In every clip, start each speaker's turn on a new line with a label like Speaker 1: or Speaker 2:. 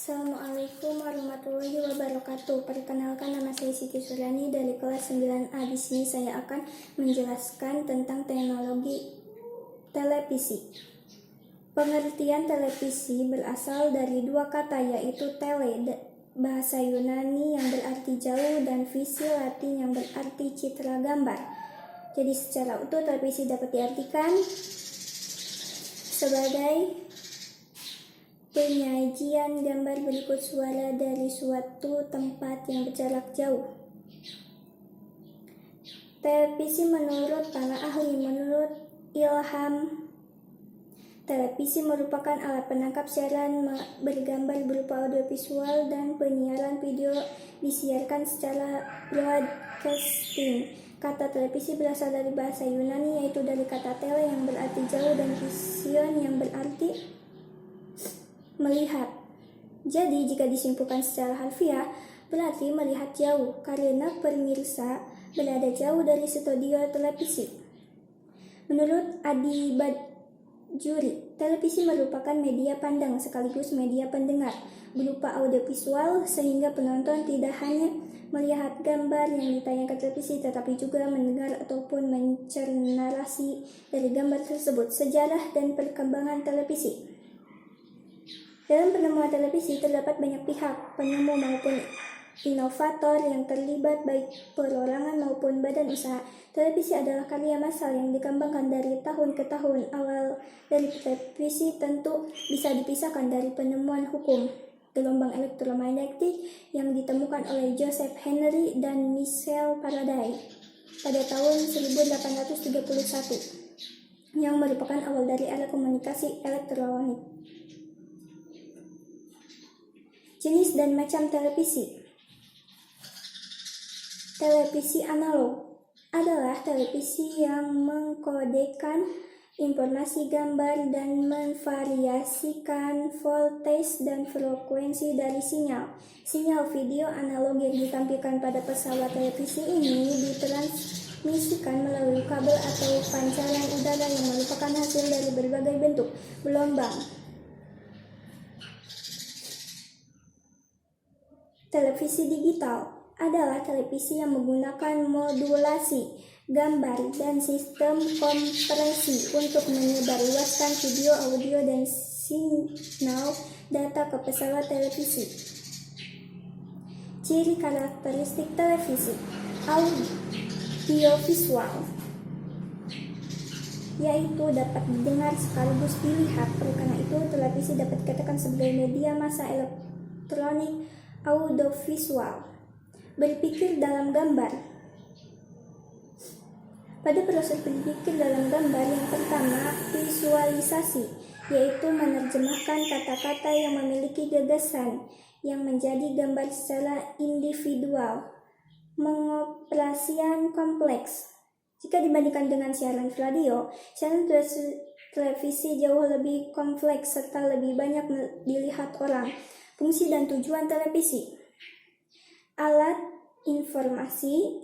Speaker 1: Assalamualaikum warahmatullahi wabarakatuh. Perkenalkan, nama saya Siti Suryani dari kelas 9A. Di sini saya akan menjelaskan tentang teknologi televisi. Pengertian televisi berasal dari dua kata, yaitu tele, bahasa Yunani yang berarti jauh, dan visi Latin yang berarti citra gambar. Jadi secara utuh televisi dapat diartikan sebagai penyajian gambar berikut suara dari suatu tempat yang berjarak jauh. Televisi menurut para ahli, menurut Ilham, televisi merupakan alat penangkap siaran bergambar berupa audiovisual dan penyiaran video disiarkan secara broadcasting. Kata televisi berasal dari bahasa Yunani, yaitu dari kata tele yang berarti jauh dan vision yang berarti melihat. Jadi jika disimpulkan secara harfiah, berarti melihat jauh, karena pemirsa berada jauh dari studio televisi. Menurut Adi Bajuri, televisi merupakan media pandang sekaligus media pendengar berupa audiovisual, sehingga penonton tidak hanya melihat gambar yang ditayangkan televisi, tetapi juga mendengar ataupun mencerna narasi dari gambar tersebut. Sejarah dan perkembangan televisi. Dalam penemuan televisi terdapat banyak pihak, penemu maupun inovator yang terlibat, baik perorangan maupun badan usaha. Televisi adalah karya massal yang dikembangkan dari tahun ke tahun. Awal dari televisi tentu bisa dipisahkan dari penemuan hukum gelombang elektromagnetik yang ditemukan oleh Joseph Henry dan Michel Faraday pada tahun 1831, yang merupakan awal dari era komunikasi elektronik. Jenis dan macam televisi. Televisi analog adalah televisi yang mengkodekan informasi gambar dan memvariasikan voltage dan frekuensi dari sinyal. Sinyal video analog yang ditampilkan pada pesawat televisi ini ditransmisikan melalui kabel atau pancaran udara yang merupakan hasil dari berbagai bentuk gelombang. Televisi digital adalah televisi yang menggunakan modulasi gambar dan sistem kompresi untuk menyebarluaskan video, audio, dan signal data ke pesawat televisi. Ciri karakteristik televisi audiovisual, yaitu dapat didengar sekaligus dilihat. Oleh karena itu, televisi dapat dikatakan sebagai media massa elektronik audiovisual. Berpikir dalam gambar. Pada proses berpikir dalam gambar, yang pertama visualisasi, yaitu menerjemahkan kata-kata yang memiliki gagasan yang menjadi gambar secara individual. Pengoperasian kompleks. Jika dibandingkan dengan siaran radio, siaran televisi jauh lebih kompleks serta lebih banyak dilihat orang. Fungsi dan tujuan televisi. Alat informasi,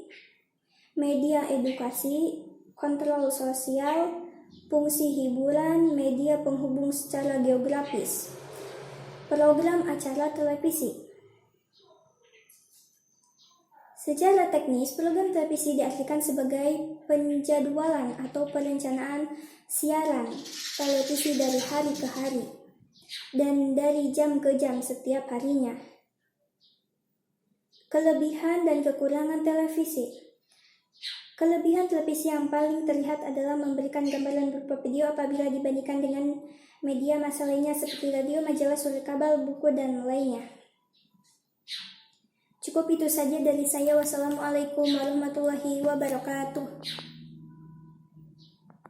Speaker 1: media edukasi, kontrol sosial, fungsi hiburan, media penghubung secara geografis. Program acara televisi. Secara teknis, program televisi diartikan sebagai penjadwalan atau perencanaan siaran televisi dari hari ke hari dan dari jam ke jam setiap harinya. Kelebihan dan kekurangan televisi. Kelebihan televisi yang paling terlihat adalah memberikan gambaran berupa video apabila dibandingkan dengan media massa lainnya seperti radio, majalah, surat kabar, buku, dan lainnya. Cukup itu saja dari saya. Wassalamualaikum warahmatullahi wabarakatuh.